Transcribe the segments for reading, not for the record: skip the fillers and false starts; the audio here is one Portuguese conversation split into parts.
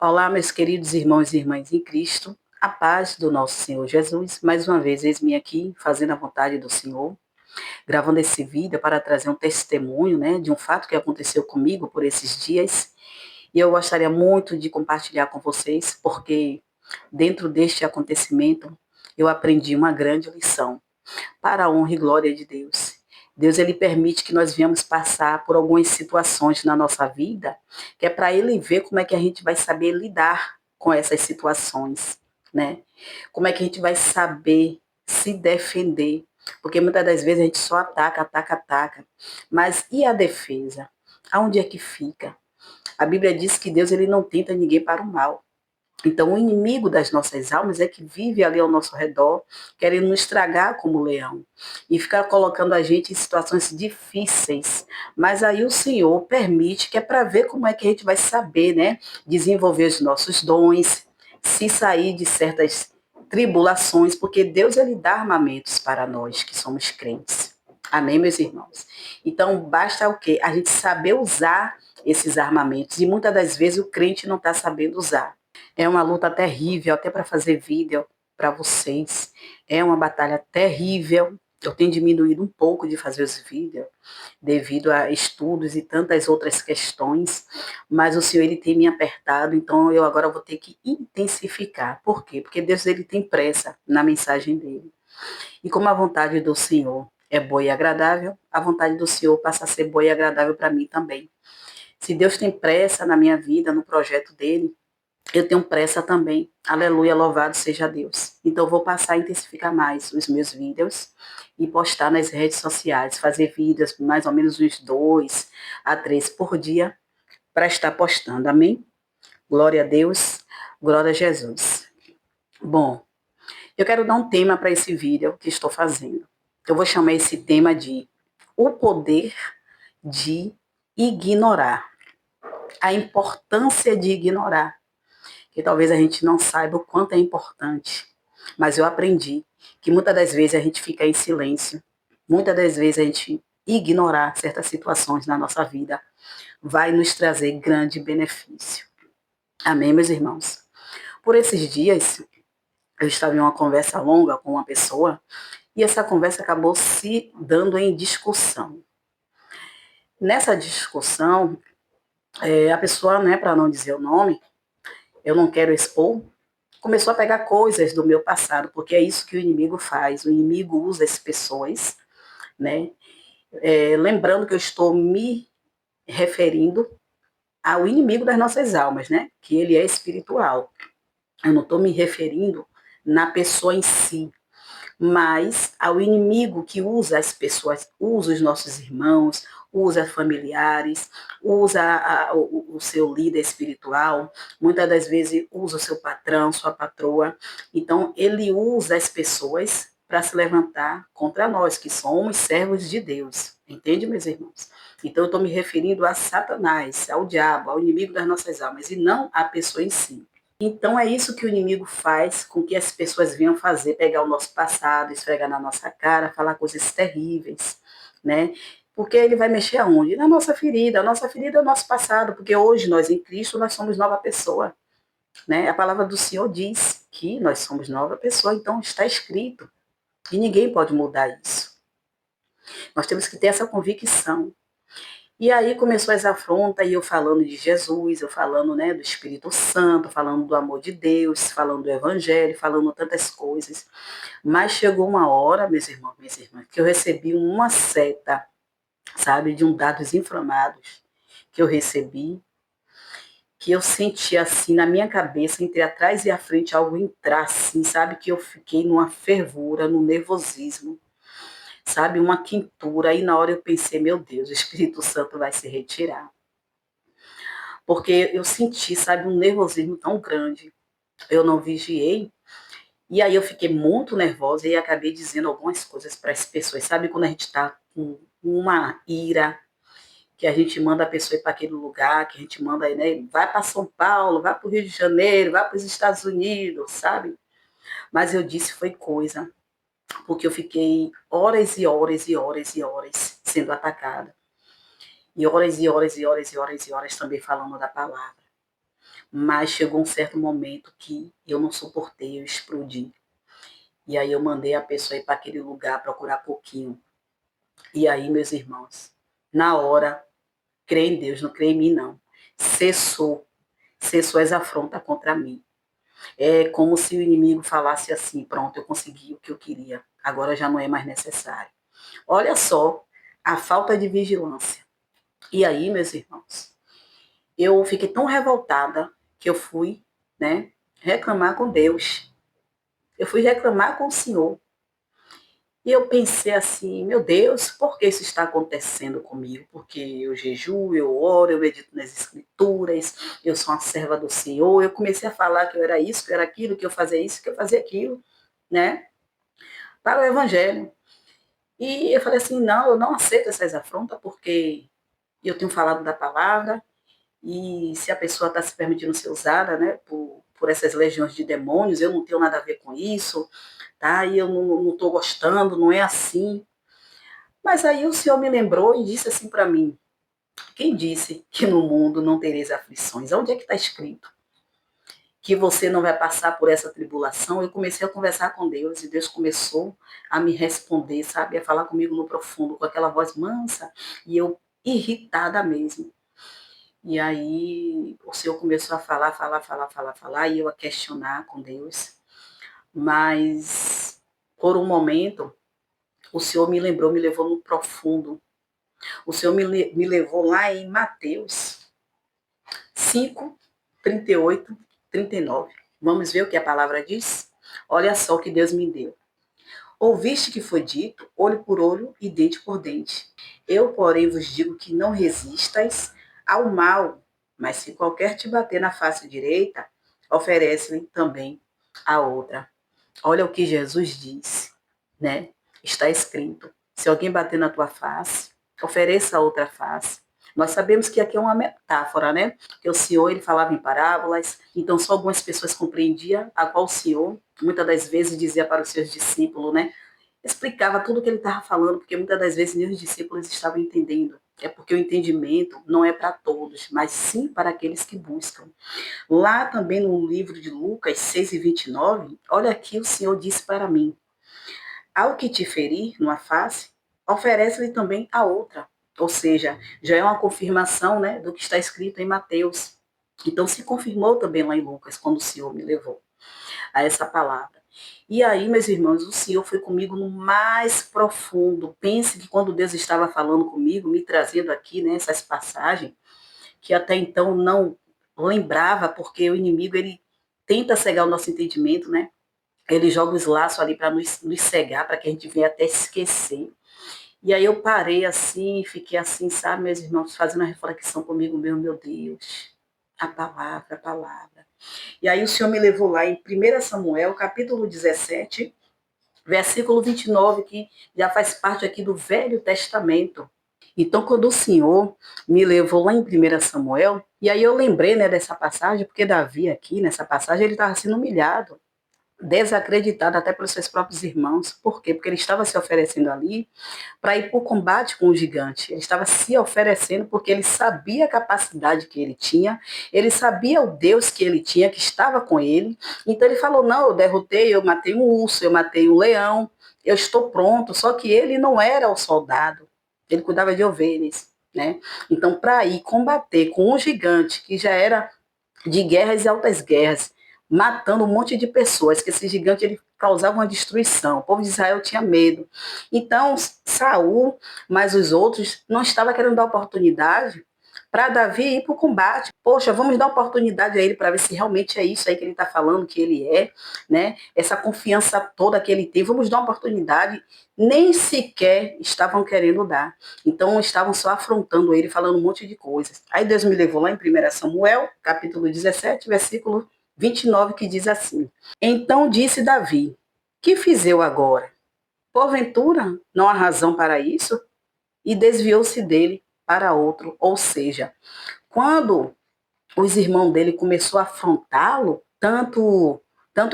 Olá, meus queridos irmãos e irmãs em Cristo, a paz do nosso Senhor Jesus. Mais uma vez, eis-me aqui, fazendo a vontade do Senhor, gravando esse vídeo para trazer um testemunho, de um fato que aconteceu comigo por esses dias. E eu gostaria muito de compartilhar com vocês, porque dentro deste acontecimento, eu aprendi uma grande lição para a honra e glória de Deus. Deus, ele permite que nós venhamos passar por algumas situações na nossa vida, que é para ele ver como é que a gente vai saber lidar com essas situações, né? Como é que a gente vai saber se defender, porque muitas das vezes a gente só ataca, ataca, ataca. Mas e a defesa? Aonde é que fica? A Bíblia diz que Deus, ele não tenta ninguém para o mal. Então, o inimigo das nossas almas é que vive ali ao nosso redor, querendo nos estragar como leão e ficar colocando a gente em situações difíceis. Mas aí o Senhor permite, que é para ver como é que a gente vai saber, desenvolver os nossos dons, se sair de certas tribulações, porque Deus, ele dá armamentos para nós que somos crentes. Amém, meus irmãos? Então, basta o quê? A gente saber usar esses armamentos. E muitas das vezes o crente não está sabendo usar. É uma luta terrível, até para fazer vídeo para vocês. É uma batalha terrível. Eu tenho diminuído um pouco de fazer os vídeos, devido a estudos e tantas outras questões, mas o Senhor, ele tem me apertado, então eu agora vou ter que intensificar. Por quê? Porque Deus, ele tem pressa na mensagem dele. E como a vontade do Senhor é boa e agradável, a vontade do Senhor passa a ser boa e agradável para mim também. Se Deus tem pressa na minha vida, no projeto dele, eu tenho pressa também. Aleluia, louvado seja Deus. Então, eu vou passar a intensificar mais os meus vídeos e postar nas redes sociais, fazer vídeos mais ou menos uns 2 a 3 por dia para estar postando. Amém? Glória a Deus, glória a Jesus. Bom, eu quero dar um tema para esse vídeo que estou fazendo. Eu vou chamar esse tema de o poder de ignorar. A importância de ignorar, que talvez a gente não saiba o quanto é importante. Mas eu aprendi que muitas das vezes a gente fica em silêncio, muitas das vezes a gente ignorar certas situações na nossa vida vai nos trazer grande benefício. Amém, meus irmãos? Por esses dias, eu estava em uma conversa longa com uma pessoa e essa conversa acabou se dando em discussão. Nessa discussão, a pessoa, para não dizer o nome, eu não quero expor, começou a pegar coisas do meu passado, porque é isso que o inimigo faz. O inimigo usa as pessoas, né? Lembrando que eu estou me referindo ao inimigo das nossas almas, né? Que ele é espiritual. Eu não estou me referindo na pessoa em si, mas ao inimigo que usa as pessoas, usa os nossos irmãos, usa familiares, usa o seu líder espiritual, muitas das vezes usa o seu patrão, sua patroa. Então, ele usa as pessoas para se levantar contra nós, que somos servos de Deus. Entende, meus irmãos? Então, eu estou me referindo a Satanás, ao diabo, ao inimigo das nossas almas, e não à pessoa em si. Então é isso que o inimigo faz com que as pessoas venham fazer, pegar o nosso passado, esfregar na nossa cara, falar coisas terríveis, né? Porque ele vai mexer aonde? Na nossa ferida. A nossa ferida é o nosso passado, porque hoje nós em Cristo nós somos nova pessoa, né? A palavra do Senhor diz que nós somos nova pessoa, então está escrito. E ninguém pode mudar isso. Nós temos que ter essa convicção. E aí começou as afrontas, e eu falando de Jesus, eu falando, do Espírito Santo, falando do amor de Deus, falando do Evangelho, falando tantas coisas. Mas chegou uma hora, meus irmãos, minhas irmãs, que eu recebi uma seta, sabe, de um dados inflamados que eu recebi, que eu senti assim na minha cabeça, entre atrás e a frente, algo entrar assim, sabe, que eu fiquei numa fervura, num nervosismo, sabe, uma quentura. Aí na hora eu pensei, meu Deus, o Espírito Santo vai se retirar. Porque eu senti, sabe, um nervosismo tão grande. Eu não vigiei. E aí eu fiquei muito nervosa e acabei dizendo algumas coisas para as pessoas. Sabe quando a gente está com uma ira, que a gente manda a pessoa ir para aquele lugar, que a gente manda, vai para São Paulo, vai para o Rio de Janeiro, vai para os Estados Unidos, sabe? Mas eu disse foi coisa, porque eu fiquei horas e horas e horas e horas sendo atacada. E horas e horas e horas e horas e horas também falando da palavra. Mas chegou um certo momento que eu não suportei, eu explodi. E aí eu mandei a pessoa ir para aquele lugar procurar pouquinho. E aí, meus irmãos, na hora, crê em Deus, não crê em mim, não. Cessou as afrontas contra mim. É como se o inimigo falasse assim: pronto, eu consegui o que eu queria, agora já não é mais necessário. Olha só a falta de vigilância. E aí, meus irmãos, eu fiquei tão revoltada que eu fui, né, reclamar com Deus. Eu fui reclamar com o Senhor. E eu pensei assim, meu Deus, por que isso está acontecendo comigo? Porque eu jejuo, eu oro, eu medito nas escrituras, eu sou uma serva do Senhor. Eu comecei a falar que eu era isso, que eu era aquilo, que eu fazia isso, que eu fazia aquilo, né? Para o Evangelho. E eu falei assim, não, eu não aceito essas afrontas, porque eu tenho falado da palavra, e se a pessoa está se permitindo ser usada, né, por essas legiões de demônios, eu não tenho nada a ver com isso, tá? E eu não estou gostando, não é assim. Mas aí o Senhor me lembrou e disse assim para mim: quem disse que no mundo não tereis aflições? Onde é que está escrito que você não vai passar por essa tribulação? Eu comecei a conversar com Deus e Deus começou a me responder, sabe? A falar comigo no profundo, com aquela voz mansa e eu irritada mesmo. E aí o Senhor começou a falar, e eu a questionar com Deus. Mas por um momento, o Senhor me lembrou, me levou no profundo. O Senhor me levou lá em Mateus 5, 38, 39. Vamos ver o que a palavra diz? Olha só o que Deus me deu. Ouviste que foi dito, olho por olho e dente por dente. Eu, porém, vos digo que não resistais ao mal, mas se qualquer te bater na face direita, oferece-lhe também a outra. Olha o que Jesus disse, né? Está escrito: se alguém bater na tua face, ofereça a outra face. Nós sabemos que aqui é uma metáfora, né? Que o Senhor ele falava em parábolas, então só algumas pessoas compreendiam, a qual o Senhor muitas das vezes dizia para os seus discípulos, né? Explicava tudo o que ele estava falando, porque muitas das vezes nem os discípulos estavam entendendo. É porque o entendimento não é para todos, mas sim para aqueles que buscam. Lá também no livro de Lucas 6:29, olha aqui o Senhor disse para mim: ao que te ferir numa face, oferece-lhe também a outra. Ou seja, já é uma confirmação, né, do que está escrito em Mateus. Então se confirmou também lá em Lucas, quando o Senhor me levou a essa palavra. E aí, meus irmãos, o Senhor foi comigo no mais profundo. Pense que quando Deus estava falando comigo, me trazendo aqui, né, essas passagens, que até então não lembrava, porque o inimigo ele tenta cegar o nosso entendimento, né? Ele joga os laços ali para nos cegar, para que a gente venha até esquecer. E aí eu parei assim, fiquei assim, sabe, meus irmãos, fazendo a reflexão comigo mesmo, meu Deus, a palavra, a palavra. E aí o Senhor me levou lá em 1 Samuel, capítulo 17, versículo 29, que já faz parte aqui do Velho Testamento. Então, quando o Senhor me levou lá em 1 Samuel, e aí eu lembrei, né, dessa passagem, porque Davi aqui, nessa passagem, ele estava sendo humilhado, desacreditado até pelos seus próprios irmãos. Por quê? Porque ele estava se oferecendo ali para ir para o combate com o gigante. Ele estava se oferecendo porque ele sabia a capacidade que ele tinha, ele sabia o Deus que ele tinha, que estava com ele. Então ele falou, não, eu derrotei, eu matei um urso, eu matei um leão, eu estou pronto. Só que ele não era o soldado, ele cuidava de ovelhas, né? Então, para ir combater com um gigante que já era de guerras e altas guerras, matando um monte de pessoas, que esse gigante ele causava uma destruição. O povo de Israel tinha medo. Então, Saul, mas os outros, não estavam querendo dar oportunidade para Davi ir para o combate. Poxa, vamos dar oportunidade a ele para ver se realmente é isso aí que ele está falando, que ele é, né? Essa confiança toda que ele tem, vamos dar uma oportunidade. Nem sequer estavam querendo dar. Então, estavam só afrontando ele, falando um monte de coisas. Aí Deus me levou lá em 1 Samuel, capítulo 17, versículo 29, que diz assim: então disse Davi, que fiz eu agora? Porventura, não há razão para isso? E desviou-se dele para outro. Ou seja, quando os irmãos dele começou a afrontá-lo, tanto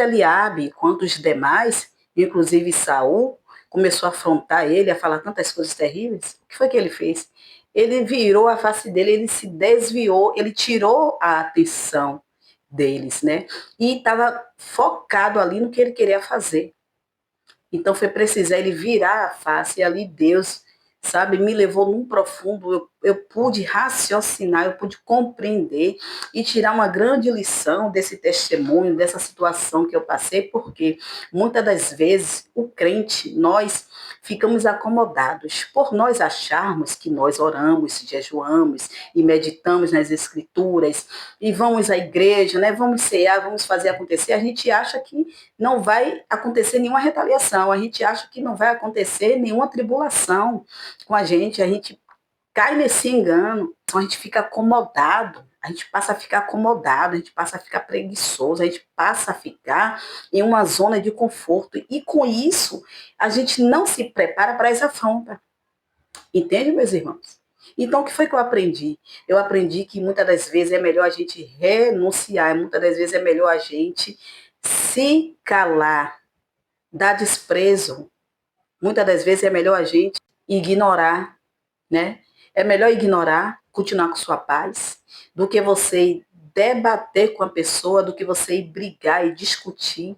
Eliabe quanto os demais, inclusive Saul, começou a afrontar ele, a falar tantas coisas terríveis, o que foi que ele fez? Ele virou a face dele, ele se desviou, ele tirou a atenção. deles, né? E estava focado ali no que ele queria fazer. Então foi precisar ele virar a face, e ali Deus, sabe, me levou num profundo, eu pude raciocinar, eu pude compreender e tirar uma grande lição desse testemunho, dessa situação que eu passei, porque muitas das vezes o crente, nós ficamos acomodados por nós acharmos que nós oramos, jejuamos e meditamos nas escrituras e vamos à igreja, né, vamos cear, vamos fazer acontecer, a gente acha que não vai acontecer nenhuma retaliação, a gente acha que não vai acontecer nenhuma tribulação com a gente cai nesse engano, então a gente fica acomodado, a gente passa a ficar acomodado, a gente passa a ficar preguiçoso, a gente passa a ficar em uma zona de conforto, e com isso a gente não se prepara para essa afronta, entende, meus irmãos? Então, o que foi que eu aprendi? Eu aprendi que muitas das vezes é melhor a gente renunciar, muitas das vezes é melhor a gente se calar, dar desprezo. Muitas das vezes é melhor a gente ignorar, né? É melhor ignorar, continuar com sua paz, do que você debater com a pessoa, do que você ir brigar e discutir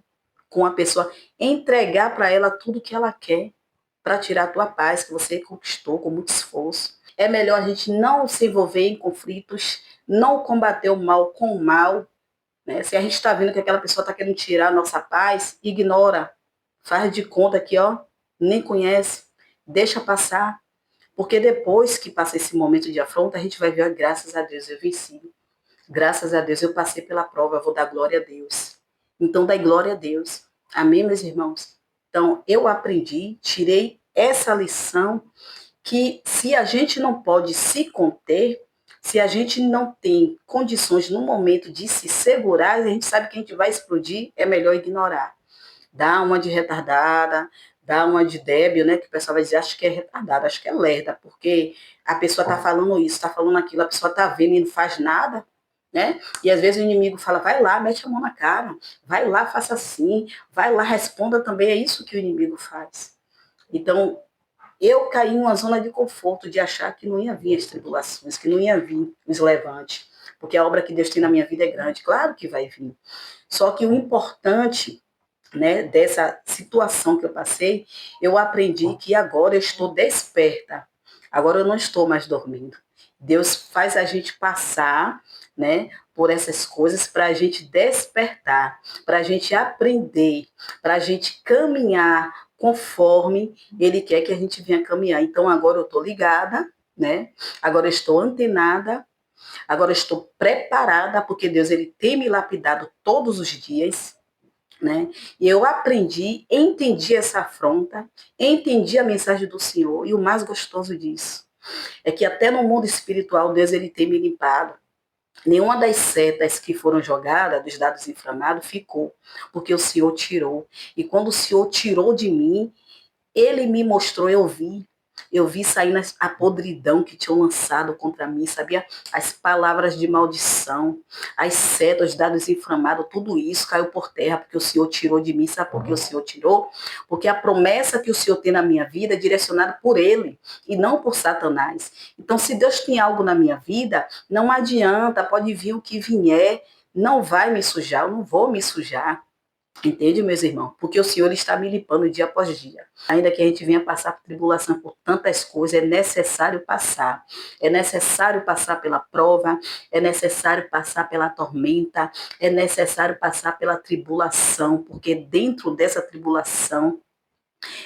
com a pessoa, entregar para ela tudo que ela quer para tirar a tua paz que você conquistou com muito esforço. É melhor a gente não se envolver em conflitos, não combater o mal com o mal, né? Se a gente está vendo que aquela pessoa está querendo tirar a nossa paz, ignora. Faz de conta que, ó, nem conhece. Deixa passar. Porque depois que passa esse momento de afronta, a gente vai ver, graças a Deus, eu venci. Graças a Deus, eu passei pela prova, eu vou dar glória a Deus. Então, dai glória a Deus. Amém, meus irmãos? Então, eu aprendi, tirei essa lição, que se a gente não pode se conter, se a gente não tem condições no momento de se segurar, a gente sabe que a gente vai explodir, é melhor ignorar. Dá uma de retardada, dá uma de débil, né? Que o pessoal vai dizer, acho que é retardada, acho que é lerda, porque a pessoa está falando isso, está falando aquilo, a pessoa está vendo e não faz nada, né? E às vezes o inimigo fala, vai lá, mete a mão na cara, vai lá, faça assim, vai lá, responda também, é isso que o inimigo faz. Então, eu caí em uma zona de conforto, de achar que não ia vir as tribulações, que não ia vir os levantes, porque a obra que Deus tem na minha vida é grande, claro que vai vir. Só que o importante, né, dessa situação que eu passei, eu aprendi que agora eu estou desperta, agora eu não estou mais dormindo. Deus faz a gente passar, né, por essas coisas para a gente despertar, para a gente aprender, para a gente caminhar conforme Ele quer que a gente venha caminhar. Então agora eu estou ligada, né? Agora eu estou antenada, agora eu estou preparada, porque Deus ele tem me lapidado todos os dias, né? E eu aprendi, entendi essa afronta, entendi a mensagem do Senhor, e o mais gostoso disso é que até no mundo espiritual Deus ele tem me limpado. Nenhuma das setas que foram jogadas, dos dados inflamados, ficou, porque o Senhor tirou. E quando o Senhor tirou de mim, ele me mostrou, eu vi saindo a podridão que tinham lançado contra mim, sabia? As palavras de maldição, as setas, os dados inflamados, tudo isso caiu por terra, porque o Senhor tirou de mim. Sabe por que o Senhor tirou? Porque a promessa que o Senhor tem na minha vida é direcionada por Ele, e não por Satanás. Então, se Deus tem algo na minha vida, não adianta, pode vir o que vier, não vai me sujar, eu não vou me sujar. Entende, meus irmãos? Porque o Senhor está me limpando dia após dia. Ainda que a gente venha passar por tribulação, por tantas coisas, é necessário passar. É necessário passar pela prova, é necessário passar pela tormenta, é necessário passar pela tribulação, porque dentro dessa tribulação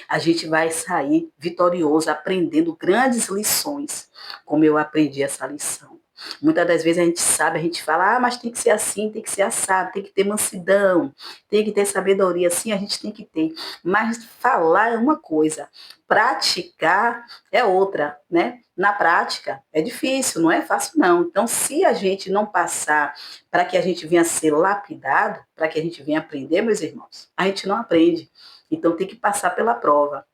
a gente vai sair vitorioso, aprendendo grandes lições, como eu aprendi essa lição. Muitas das vezes a gente sabe, a gente fala, mas tem que ser assim, tem que ser assado, tem que ter mansidão, tem que ter sabedoria, sim, a gente tem que ter. Mas falar é uma coisa, praticar é outra, né? Na prática é difícil, não é fácil não. Então, se a gente não passar para que a gente venha ser lapidado, para que a gente venha aprender, meus irmãos, a gente não aprende. Então, tem que passar pela prova.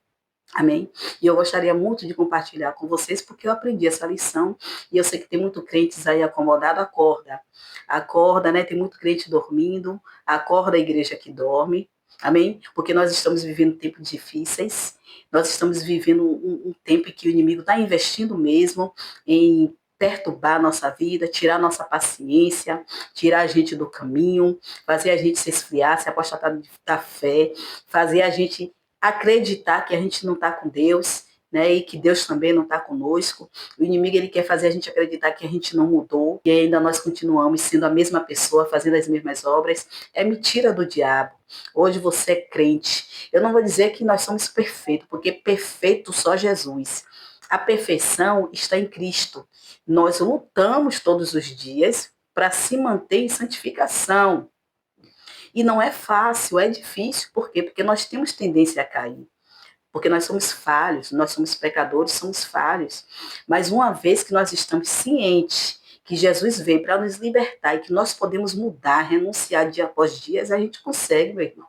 Amém? E eu gostaria muito de compartilhar com vocês, porque eu aprendi essa lição, e eu sei que tem muito crentes aí acomodado, acorda. Acorda, né? Tem muito crente dormindo, acorda a igreja que dorme. Amém? Porque nós estamos vivendo tempos difíceis, nós estamos vivendo um tempo em que o inimigo está investindo mesmo em perturbar a nossa vida, tirar a nossa paciência, tirar a gente do caminho, fazer a gente se esfriar, se apostatar da fé, fazer a gente acreditar que a gente não está com Deus, né, e que Deus também não está conosco. O inimigo ele quer fazer a gente acreditar que a gente não mudou, e ainda nós continuamos sendo a mesma pessoa, fazendo as mesmas obras. É mentira do diabo. Hoje você é crente. Eu não vou dizer que nós somos perfeitos, porque perfeito só Jesus. A perfeição está em Cristo. Nós lutamos todos os dias para se manter em santificação. E não é fácil, é difícil. Por quê? Porque nós temos tendência a cair. Porque nós somos falhos, nós somos pecadores, somos falhos. Mas uma vez que nós estamos cientes que Jesus veio para nos libertar e que nós podemos mudar, renunciar dia após dia, a gente consegue, meu irmão.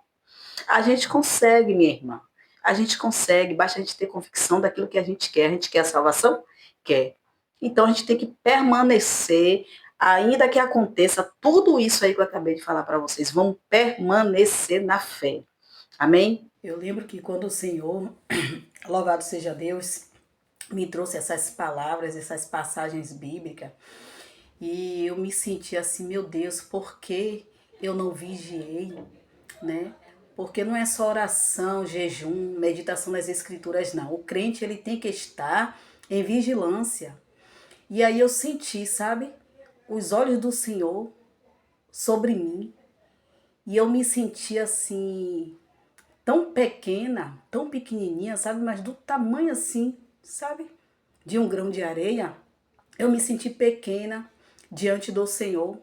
A gente consegue, minha irmã. A gente consegue, basta a gente ter convicção daquilo que a gente quer. A gente quer a salvação? Quer. Então a gente tem que permanecer, ainda que aconteça tudo isso aí que eu acabei de falar para vocês. Vamos permanecer na fé. Amém? Eu lembro que quando o Senhor, louvado seja Deus, me trouxe essas palavras, essas passagens bíblicas, e eu me senti assim, meu Deus, por que eu não vigiei, né? Porque não é só oração, jejum, meditação nas escrituras, não. O crente, ele tem que estar em vigilância. E aí eu senti, sabe, os olhos do Senhor sobre mim. E eu me senti assim, tão pequena, tão pequenininha, sabe? Mas do tamanho assim, sabe? De um grão de areia. Eu me senti pequena diante do Senhor.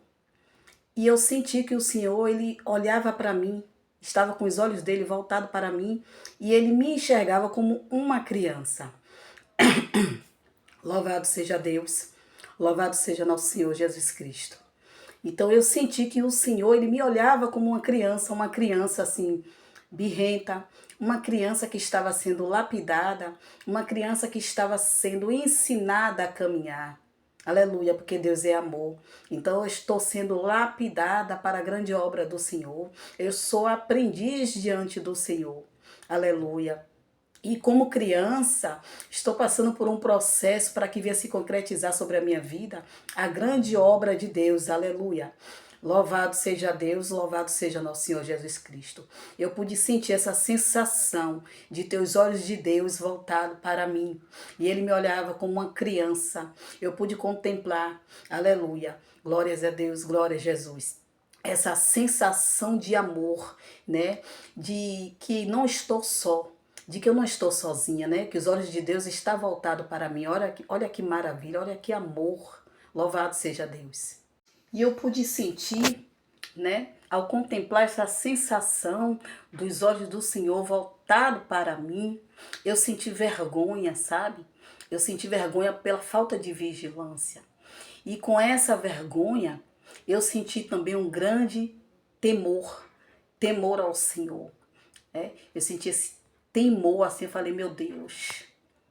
E eu senti que o Senhor, ele olhava para mim, estava com os olhos dele voltados para mim, e ele me enxergava como uma criança. Louvado seja Deus, louvado seja nosso Senhor Jesus Cristo. Então eu senti que o Senhor, ele me olhava como uma criança assim, birrenta, uma criança que estava sendo lapidada, uma criança que estava sendo ensinada a caminhar. Aleluia, porque Deus é amor. Então eu estou sendo lapidada para a grande obra do Senhor. Eu sou aprendiz diante do Senhor. Aleluia. E como criança, estou passando por um processo para que venha se concretizar sobre a minha vida a grande obra de Deus. Aleluia. Louvado seja Deus, louvado seja nosso Senhor Jesus Cristo. Eu pude sentir essa sensação de ter os olhos de Deus voltados para mim. E ele me olhava como uma criança. Eu pude contemplar, aleluia, glórias a Deus, glória a Jesus. Essa sensação de amor, né? De que não estou só, de que eu não estou sozinha, né? Que os olhos de Deus estão voltados para mim. Olha que maravilha, olha que amor. Louvado seja Deus. E eu pude sentir, né, ao contemplar essa sensação dos olhos do Senhor voltado para mim, eu senti vergonha, sabe? Eu senti vergonha pela falta de vigilância. E com essa vergonha, eu senti também um grande temor ao Senhor. Né? Eu senti esse temor assim, eu falei, meu Deus,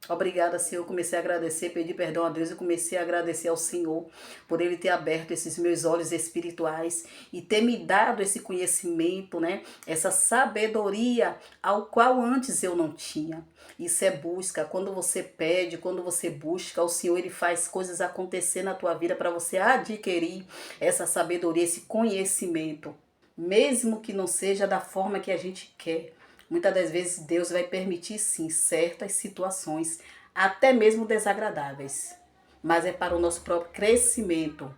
obrigada, Senhor. Eu comecei a agradecer, pedir perdão a Deus e comecei a agradecer ao Senhor por Ele ter aberto esses meus olhos espirituais e ter me dado esse conhecimento, né? Essa sabedoria ao qual antes eu não tinha. Isso é busca. Quando você pede, quando você busca, o Senhor ele faz coisas acontecer na tua vida para você adquirir essa sabedoria, esse conhecimento. Mesmo que não seja da forma que a gente quer. Muitas das vezes Deus vai permitir sim certas situações, até mesmo desagradáveis, mas é para o nosso próprio crescimento.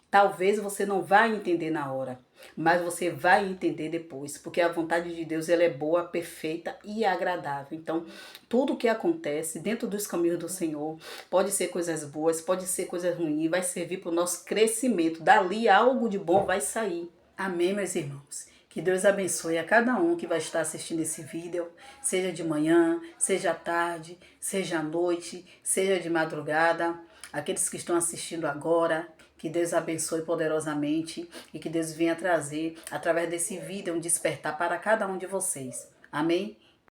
Talvez você não vai entender na hora, mas você vai entender depois, porque a vontade de Deus ela é boa, perfeita e agradável. Então, tudo que acontece dentro dos caminhos do Senhor, pode ser coisas boas, pode ser coisas ruins, vai servir para o nosso crescimento. Dali algo de bom vai sair. Amém, meus irmãos? Que Deus abençoe a cada um que vai estar assistindo esse vídeo, seja de manhã, seja à tarde, seja à noite, seja de madrugada. Aqueles que estão assistindo agora, que Deus abençoe poderosamente e que Deus venha trazer, através desse vídeo, um despertar para cada um de vocês. Amém?